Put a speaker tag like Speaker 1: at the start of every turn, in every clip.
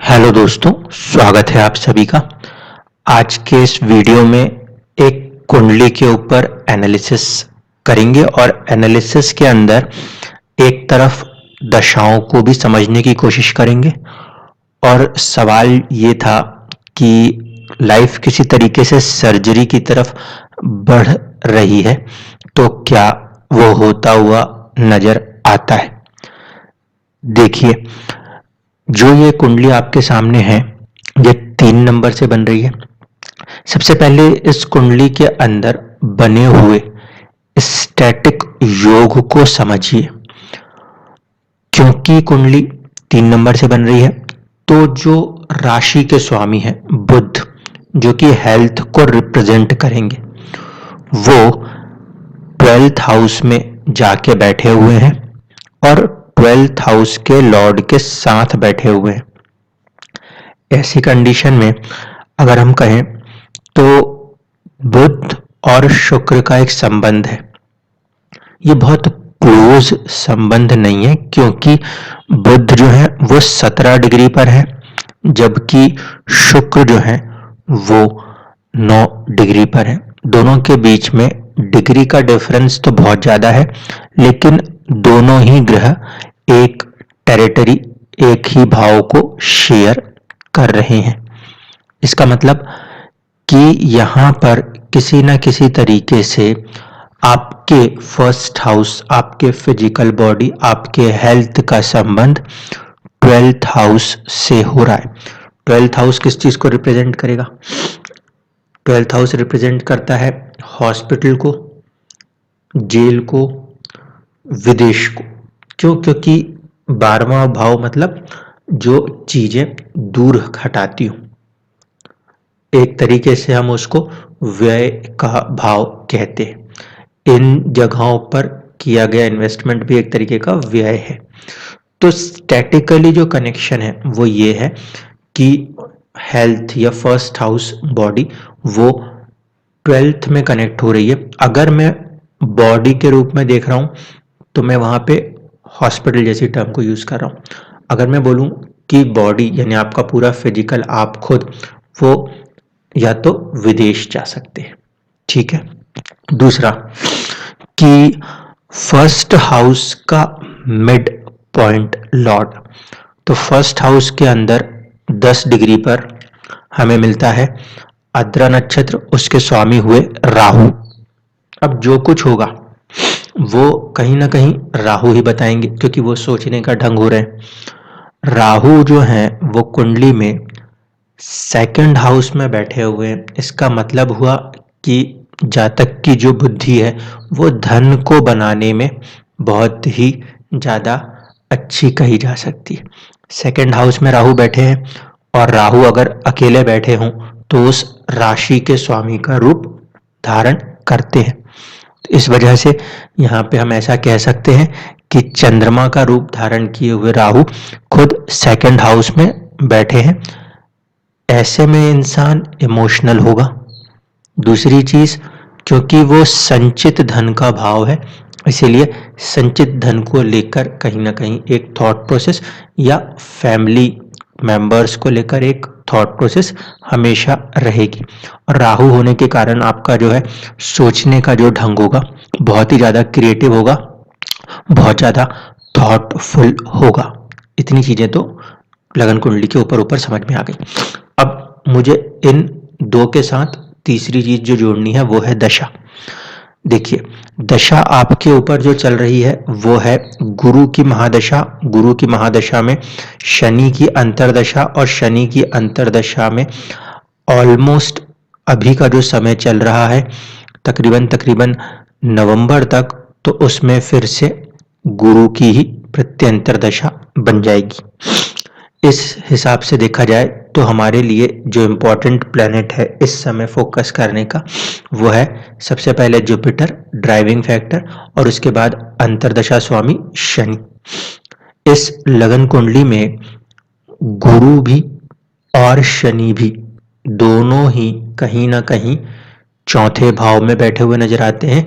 Speaker 1: Hello दोस्तों, स्वागत है आप सभी का। आज के इस वीडियो में एक कुंडली के ऊपर एनालिसिस करेंगे और एनालिसिस के अंदर एक तरफ दशाओं को भी समझने की कोशिश करेंगे और सवाल ये था कि लाइफ किसी तरीके से सर्जरी की तरफ बढ़ रही है तो क्या वो होता हुआ नजर आता है। देखिए, जो ये कुंडली आपके सामने है ये 3 नंबर से बन रही है। सबसे पहले इस कुंडली के अंदर बने हुए स्टैटिक योग को समझिए। क्योंकि कुंडली 3 नंबर से बन रही है तो जो राशि के स्वामी है बुध, जो कि हेल्थ को रिप्रेजेंट करेंगे, वो 12th हाउस में जाके बैठे हुए हैं और 12th हाउस के लॉर्ड के साथ बैठे हुए हैं। ऐसी कंडीशन में अगर हम कहें तो बुध और शुक्र का एक संबंध है। ये बहुत क्लोज संबंध नहीं है क्योंकि बुध जो है वो 17 डिग्री पर है, जबकि शुक्र जो है वो 9 डिग्री पर है। दोनों के बीच में डिग्री का डिफरेंस तो बहुत ज्यादा है, लेकिन दोनों ही ग्रह एक टेरिटरी, एक ही भाव को शेयर कर रहे हैं। इसका मतलब कि यहां पर किसी ना किसी तरीके से आपके फर्स्ट हाउस, आपके फिजिकल बॉडी, आपके हेल्थ का संबंध 12th हाउस से हो रहा है। 12th हाउस किस चीज को रिप्रेजेंट करेगा? 12th हाउस रिप्रेजेंट करता है हॉस्पिटल को, जेल को, विदेश को। क्यों? क्योंकि 12वां भाव मतलब जो चीजें दूर हटाती हूं, एक तरीके से हम उसको व्यय का भाव कहते हैं। इन जगहों पर किया गया इन्वेस्टमेंट भी एक तरीके का व्यय है। तो स्टैटिकली जो कनेक्शन है वो ये है कि हेल्थ या फर्स्ट हाउस बॉडी वो 12th में कनेक्ट हो रही है। अगर मैं बॉडी के रूप में देख रहा हूं तो मैं वहां पे हॉस्पिटल जैसी टर्म को यूज कर रहा हूं। अगर मैं बोलूं कि बॉडी यानी आपका पूरा फिजिकल आप खुद, वो या तो विदेश जा सकते हैं। ठीक है। दूसरा कि फर्स्ट हाउस का मिड पॉइंट लॉर्ड, तो फर्स्ट हाउस के अंदर 10 डिग्री पर हमें मिलता है आद्रा नक्षत्र, उसके स्वामी हुए राहु। अब जो कुछ होगा वो कहीं ना कहीं राहु ही बताएंगे क्योंकि वो सोचने का ढंग हो रहे हैं। राहु जो है वो कुंडली में 2nd हाउस में बैठे हुए हैं। इसका मतलब हुआ कि जातक की जो बुद्धि है वो धन को बनाने में बहुत ही ज्यादा अच्छी कही जा सकती है। 2nd हाउस में राहु बैठे हैं और राहु अगर अकेले बैठे हों तो उस राशि के स्वामी का रूप धारण करते हैं। इस वजह से यहाँ पे हम ऐसा कह सकते हैं कि चंद्रमा का रूप धारण किए हुए राहु खुद 2nd हाउस में बैठे हैं। ऐसे में इंसान इमोशनल होगा। दूसरी चीज, क्योंकि वो संचित धन का भाव है, इसीलिए संचित धन को लेकर कहीं ना कहीं एक थॉट प्रोसेस या फैमिली मेंबर्स को लेकर एक थॉट प्रोसेस हमेशा रहेगी। और राहु होने के कारण आपका जो है सोचने का जो ढंग होगा बहुत ही ज्यादा क्रिएटिव होगा, बहुत ज्यादा थॉटफुल होगा। इतनी चीजें तो लगन कुंडली के ऊपर ऊपर समझ में आ गई। अब मुझे इन दो के साथ तीसरी चीज जो जोड़नी है वो है दशा। देखिए, दशा आपके ऊपर जो चल रही है वो है गुरु की महादशा। गुरु की महादशा में शनि की अंतरदशा, और शनि की अंतरदशा में ऑलमोस्ट अभी का जो समय चल रहा है तकरीबन नवंबर तक, तो उसमें फिर से गुरु की ही प्रत्यंतर दशा बन जाएगी। इस हिसाब से देखा जाए तो हमारे लिए जो इम्पोर्टेंट प्लैनेट है इस समय फोकस करने का वो है सबसे पहले जुपिटर, ड्राइविंग फैक्टर, और उसके बाद अंतरदशा स्वामी शनि। इस लगन कुंडली में गुरु भी और शनि भी दोनों ही कहीं ना कहीं चौथे भाव में बैठे हुए नजर आते हैं।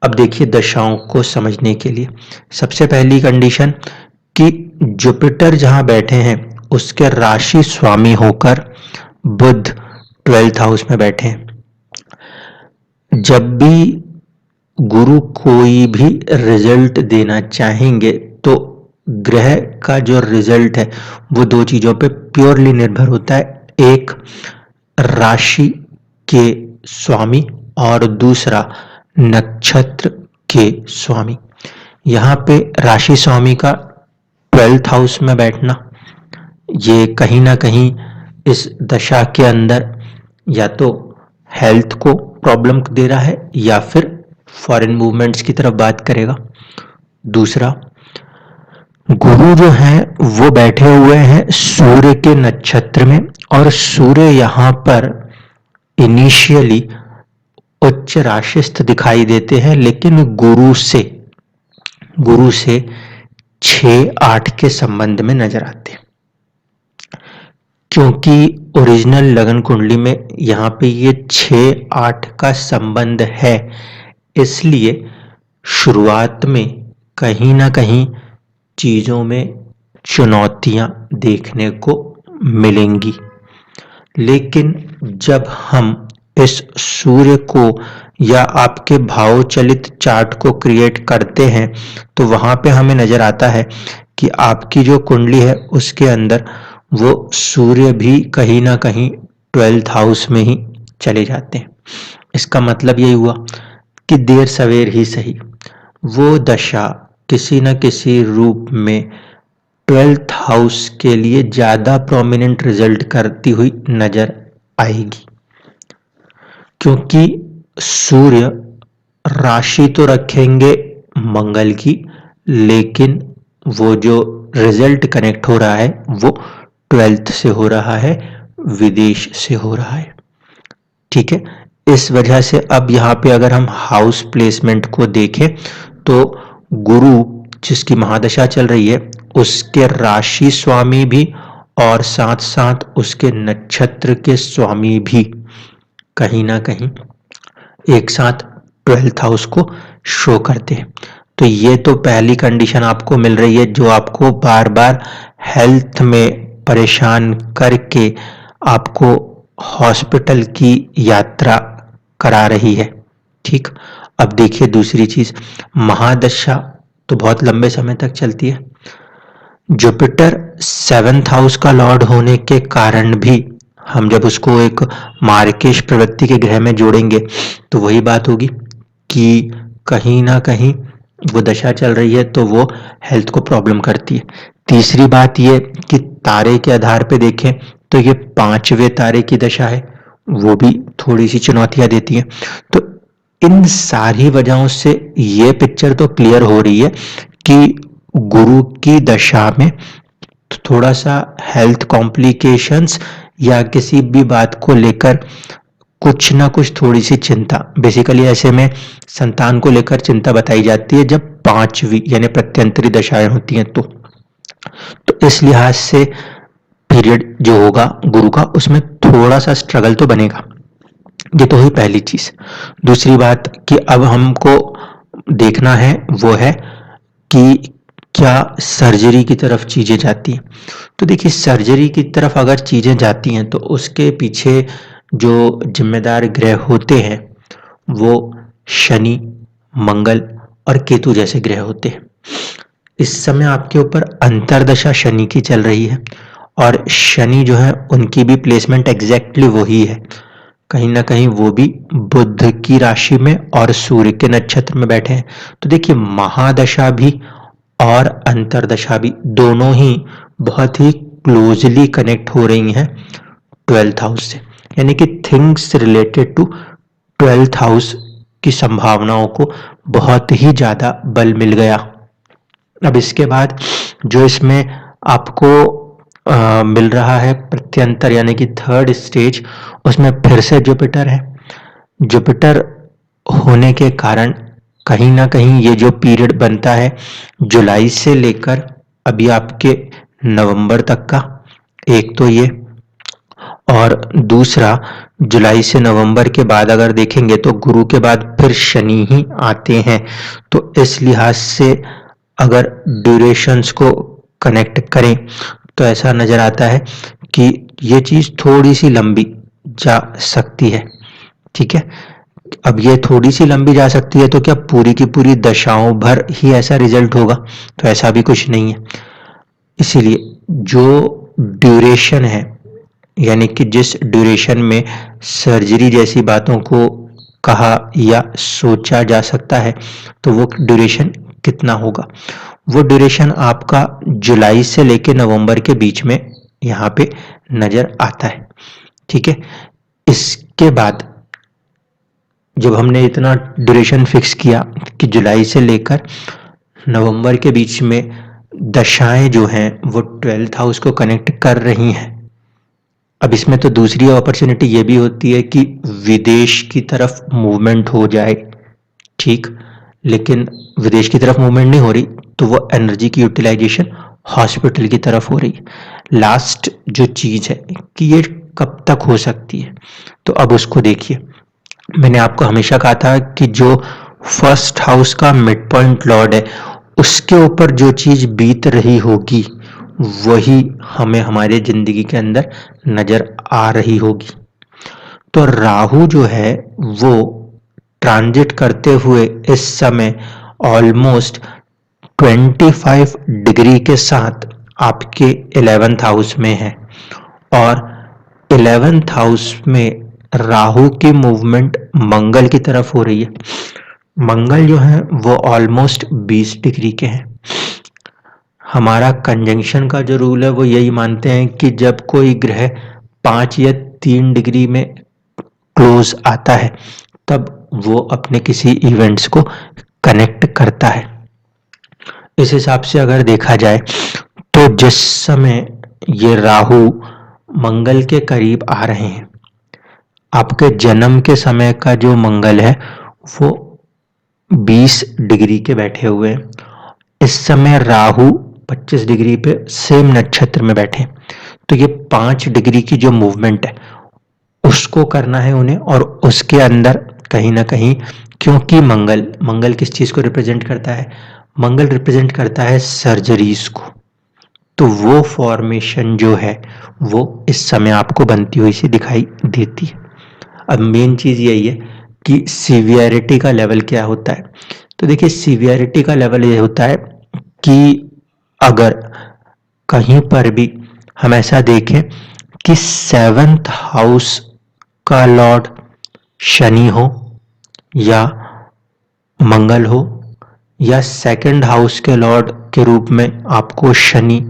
Speaker 1: अब देखिए, दशाओं को समझने के लिए सबसे पहली कंडीशन कि जुपिटर जहां बैठे हैं उसके राशि स्वामी होकर बुध 12th हाउस में बैठे हैं। जब भी गुरु कोई भी रिजल्ट देना चाहेंगे तो ग्रह का जो रिजल्ट है वो दो चीजों पे प्योरली निर्भर होता है, एक राशि के स्वामी और दूसरा नक्षत्र के स्वामी। यहाँ पे राशि स्वामी का 12th हाउस में बैठना ये कहीं ना कहीं इस दशा के अंदर या तो हेल्थ को प्रॉब्लम दे रहा है या फिर फॉरेन मूवमेंट्स की तरफ बात करेगा। दूसरा, गुरु जो है वो बैठे हुए हैं सूर्य के नक्षत्र में और सूर्य यहाँ पर इनिशियली उच्च राशिस्थ दिखाई देते हैं, लेकिन गुरु से 6-8 के संबंध में नजर आते हैं, क्योंकि ओरिजिनल लगन कुंडली में यहाँ पे ये 6-8 का संबंध है, इसलिए शुरुआत में कहीं ना कहीं चीजों में चुनौतियां देखने को मिलेंगी। लेकिन जब हम इस सूर्य को या आपके भाव चलित चार्ट को क्रिएट करते हैं तो वहां पे हमें नजर आता है कि आपकी जो कुंडली है उसके अंदर वो सूर्य भी कहीं ना कहीं 12th हाउस में ही चले जाते हैं। इसका मतलब यही हुआ कि देर सवेर ही सही वो दशा किसी न किसी रूप में 12th हाउस के लिए ज्यादा प्रोमिनेंट रिजल्ट करती हुई नजर आएगी, क्योंकि सूर्य राशि तो रखेंगे मंगल की, लेकिन वो जो रिजल्ट कनेक्ट हो रहा है वो 12th से हो रहा है, विदेश से हो रहा है। ठीक है, इस वजह से अब यहाँ पे अगर हम हाउस प्लेसमेंट को देखें तो गुरु जिसकी महादशा चल रही है उसके राशि स्वामी भी और साथ साथ उसके नक्षत्र के स्वामी भी कहीं ना कहीं एक साथ 12th हाउस को शो करते हैं। तो ये तो पहली कंडीशन आपको मिल रही है जो आपको बार बार हेल्थ में परेशान करके आपको हॉस्पिटल की यात्रा करा रही है। ठीक, अब देखिए दूसरी चीज, महादशा तो बहुत लंबे समय तक चलती है। जुपिटर 7th हाउस का लॉर्ड होने के कारण भी हम जब उसको एक मार्केश प्रवृत्ति के ग्रह में जोड़ेंगे तो वही बात होगी कि कहीं ना कहीं वो दशा चल रही है तो वो हेल्थ को प्रॉब्लम करती है। तीसरी बात ये कि तारे के आधार पे देखें तो ये 5वें तारे की दशा है, वो भी थोड़ी सी चुनौतियां देती है। तो इन सारी वजहों से ये पिक्चर तो क्लियर हो रही है कि गुरु की दशा में थोड़ा सा हेल्थ कॉम्प्लिकेशंस या किसी भी बात को लेकर कुछ ना कुछ थोड़ी सी चिंता, बेसिकली ऐसे में संतान को लेकर चिंता बताई जाती है जब 5वीं यानी प्रत्यंतरी दशाएं होती हैं। तो इस लिहाज से पीरियड जो होगा गुरु का उसमें थोड़ा सा स्ट्रगल तो बनेगा। ये तो हुई पहली चीज। दूसरी बात कि अब हमको देखना है वो है कि क्या सर्जरी की तरफ चीजें जाती हैं। तो देखिए सर्जरी की तरफ अगर चीजें जाती हैं तो उसके पीछे जो जिम्मेदार ग्रह होते हैं वो शनि, मंगल और केतु जैसे ग्रह होते हैं। इस समय आपके ऊपर अंतरदशा शनि की चल रही है और शनि जो है उनकी भी प्लेसमेंट एग्जैक्टली वही है, कहीं ना कहीं वो भी बुध की राशि में और सूर्य के नक्षत्र में बैठे हैं। तो देखिए महादशा भी और अंतरदशा भी दोनों ही बहुत ही क्लोजली कनेक्ट हो रही हैं 12th हाउस से, यानी कि things related to 12th house की संभावनाओं को बहुत ही ज्यादा बल मिल गया। अब इसके बाद जो इसमें आपको मिल रहा है प्रत्यंतर यानी कि 3rd स्टेज, उसमें फिर से जुपिटर है। जुपिटर होने के कारण कहीं ना कहीं ये जो पीरियड बनता है जुलाई से लेकर अभी आपके नवंबर तक का, एक तो ये, और दूसरा जुलाई से नवंबर के बाद अगर देखेंगे तो गुरु के बाद फिर शनि ही आते हैं। तो इस लिहाज से अगर ड्यूरेशंस को कनेक्ट करें तो ऐसा नजर आता है कि ये चीज थोड़ी सी लंबी जा सकती है। ठीक है, अब ये थोड़ी सी लंबी जा सकती है तो क्या पूरी की पूरी दशाओं भर ही ऐसा रिजल्ट होगा? तो ऐसा भी कुछ नहीं है। इसीलिए जो ड्यूरेशन है, यानी कि जिस ड्यूरेशन में सर्जरी जैसी बातों को कहा या सोचा जा सकता है, तो वो ड्यूरेशन कितना होगा? वो ड्यूरेशन आपका जुलाई से लेकर नवंबर के बीच में यहाँ पे नजर आता है। ठीक है, इसके बाद जब हमने इतना ड्यूरेशन फिक्स किया कि जुलाई से लेकर नवंबर के बीच में दशाएं जो हैं वो 12th हाउस को कनेक्ट कर रही हैं। अब इसमें तो दूसरी अपॉर्चुनिटी ये भी होती है कि विदेश की तरफ मूवमेंट हो जाए। ठीक, लेकिन विदेश की तरफ मूवमेंट नहीं हो रही तो वो एनर्जी की यूटिलाइजेशन हॉस्पिटल की तरफ हो रही है। लास्ट जो चीज है कि ये कब तक हो सकती है, तो अब उसको देखिए। मैंने आपको हमेशा कहा था कि जो फर्स्ट हाउस का मिड पॉइंट लॉर्ड है उसके ऊपर जो चीज बीत रही होगी वही हमें हमारे जिंदगी के अंदर नजर आ रही होगी। तो राहु जो है वो ट्रांजिट करते हुए इस समय ऑलमोस्ट 25 डिग्री के साथ आपके 11th हाउस में है, और 11th हाउस में राहु की मूवमेंट मंगल की तरफ हो रही है। मंगल जो है वो ऑलमोस्ट 20 डिग्री के हैं। हमारा कंजंक्शन का जो रूल है वो यही मानते हैं कि जब कोई ग्रह 5 या 3 डिग्री में क्लोज आता है तब वो अपने किसी इवेंट्स को कनेक्ट करता है। इस हिसाब से अगर देखा जाए तो जिस समय ये राहु मंगल के करीब आ रहे हैं, आपके जन्म के समय का जो मंगल है वो 20 डिग्री के बैठे हुए हैं। इस समय राहु 25 डिग्री पे सेम नक्षत्र में बैठे, तो ये 5 डिग्री की जो मूवमेंट है उसको करना है उन्हें। और उसके अंदर कहीं ना कहीं, क्योंकि मंगल किस चीज को रिप्रेजेंट करता है? मंगल रिप्रेजेंट करता है सर्जरीज को, तो वो फॉर्मेशन जो है वो इस समय आपको बनती हुई सी दिखाई देती है। अब मेन चीज यही है कि सीवियरिटी का लेवल क्या होता है। तो देखिए, सीवियरिटी का लेवल ये होता है कि अगर कहीं पर भी हम ऐसा देखें कि 7th हाउस का लॉर्ड शनि हो या मंगल हो, या 2nd हाउस के लॉर्ड के रूप में आपको शनि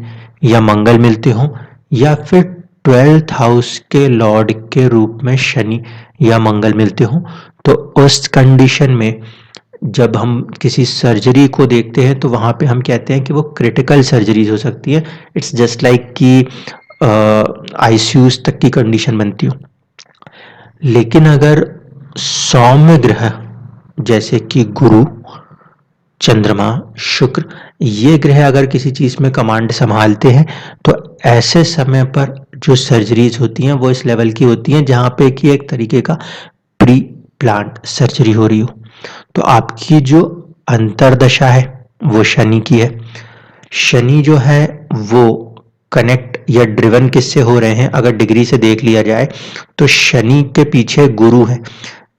Speaker 1: या मंगल मिलते हो, या फिर 12th हाउस के लॉर्ड के रूप में शनि या मंगल मिलते हो, तो उस कंडीशन में जब हम किसी सर्जरी को देखते हैं तो वहां पे हम कहते हैं कि वो क्रिटिकल सर्जरीज हो सकती है। इट्स जस्ट लाइक कि आईसीयूज तक की कंडीशन बनती हो। लेकिन अगर सौम्य ग्रह जैसे कि गुरु, चंद्रमा, शुक्र, ये ग्रह अगर किसी चीज में कमांड संभालते हैं तो ऐसे समय पर जो सर्जरीज होती हैं वो इस लेवल की होती हैं जहां पे कि एक तरीके का प्री प्लांट सर्जरी हो रही हो। तो आपकी जो अंतरदशा है वो शनि की है। शनि जो है वो कनेक्ट या ड्रिवन किससे हो रहे हैं? अगर डिग्री से देख लिया जाए तो शनि के पीछे गुरु है,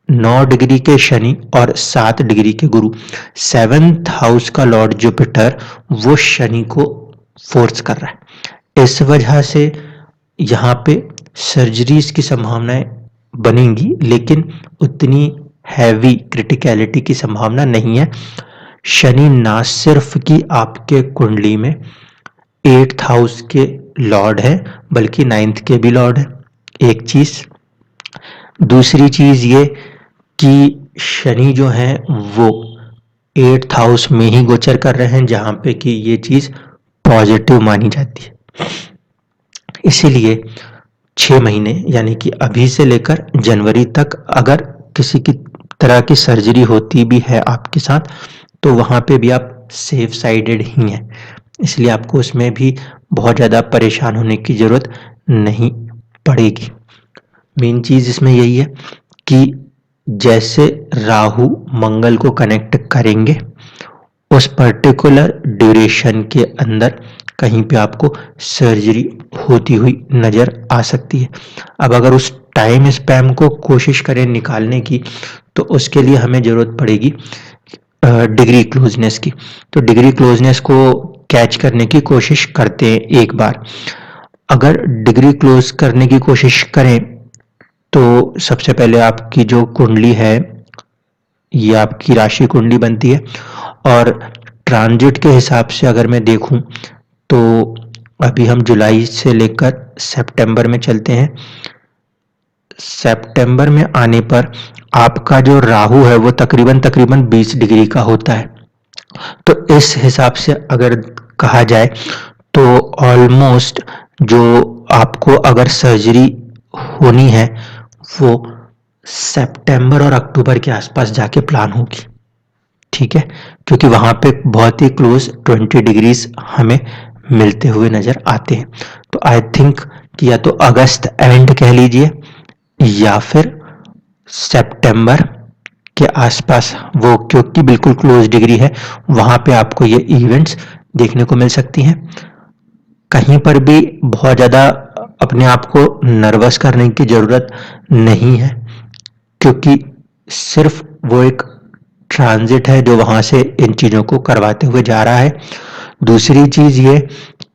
Speaker 1: 9 डिग्री के शनि और 7 डिग्री के गुरु। 7th हाउस का लॉर्ड जुपिटर वो शनि को फोर्स कर रहा है। इस वजह से यहाँ पे सर्जरीज की संभावनाएं बनेंगी, लेकिन उतनी हैवी क्रिटिकलिटी की संभावना नहीं है। शनि ना सिर्फ कि आपके कुंडली में 8th हाउस के लॉर्ड है बल्कि 9th के भी लॉर्ड है, एक चीज। दूसरी चीज ये कि शनि जो है वो 8th हाउस में ही गोचर कर रहे हैं जहां पे कि ये चीज पॉजिटिव मानी जाती है। इसीलिए 6 महीने यानी कि अभी से लेकर जनवरी तक अगर किसी की तरह की सर्जरी होती भी है आपके साथ तो वहां पे भी आप सेफ साइडेड ही हैं, इसलिए आपको उसमें भी बहुत ज़्यादा परेशान होने की ज़रूरत नहीं पड़ेगी। मेन चीज़ इसमें यही है कि जैसे राहु मंगल को कनेक्ट करेंगे उस पर्टिकुलर ड्यूरेशन के अंदर कहीं पे आपको सर्जरी होती हुई नज़र आ सकती है। अब अगर उस टाइम स्पैम को कोशिश करें निकालने की, तो उसके लिए हमें ज़रूरत पड़ेगी डिग्री क्लोजनेस की। तो डिग्री क्लोजनेस को कैच करने की कोशिश करते हैं एक बार। अगर डिग्री क्लोज करने की कोशिश करें तो सबसे पहले आपकी जो कुंडली है, ये आपकी राशि कुंडली बनती है, और ट्रांजिट के हिसाब से अगर मैं देखूं तो अभी हम जुलाई से लेकर सितंबर में चलते हैं। सितंबर में आने पर आपका जो राहु है वो तकरीबन 20 डिग्री का होता है। तो इस हिसाब से अगर कहा जाए तो ऑलमोस्ट जो आपको अगर सर्जरी होनी है वो सितंबर और अक्टूबर के आसपास जाके प्लान होगी, ठीक है, क्योंकि वहां पे बहुत ही क्लोज 20 डिग्रीज हमें मिलते हुए नजर आते हैं। तो आई थिंक कि या तो अगस्त एंड कह लीजिए या फिर सितंबर के आसपास, वो क्योंकि बिल्कुल क्लोज डिग्री है, वहां पे आपको ये इवेंट्स देखने को मिल सकती हैं। कहीं पर भी बहुत ज़्यादा अपने आप को नर्वस करने की ज़रूरत नहीं है, क्योंकि सिर्फ वो एक ट्रांजिट है जो वहां से इन चीज़ों को करवाते हुए जा रहा है। दूसरी चीज़ ये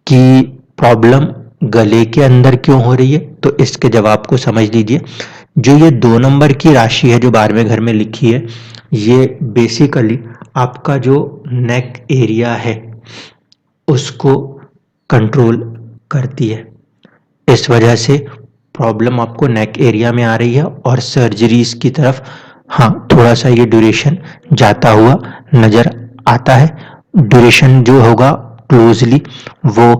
Speaker 1: कि प्रॉब्लम गले के अंदर क्यों हो रही है, तो इसके जवाब को समझ लीजिए। जो ये 2 नंबर की राशि है जो 12वें घर में लिखी है, ये बेसिकली आपका जो नेक एरिया है उसको कंट्रोल करती है। इस वजह से प्रॉब्लम आपको नेक एरिया में आ रही है और सर्जरीज की तरफ हाँ थोड़ा सा ये ड्यूरेशन जाता हुआ नजर आता है। ड्यूरेशन जो होगा क्लोजली वो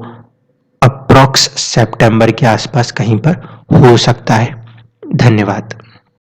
Speaker 1: अप्रॉक्स सितंबर के आसपास कहीं पर हो सकता है। धन्यवाद।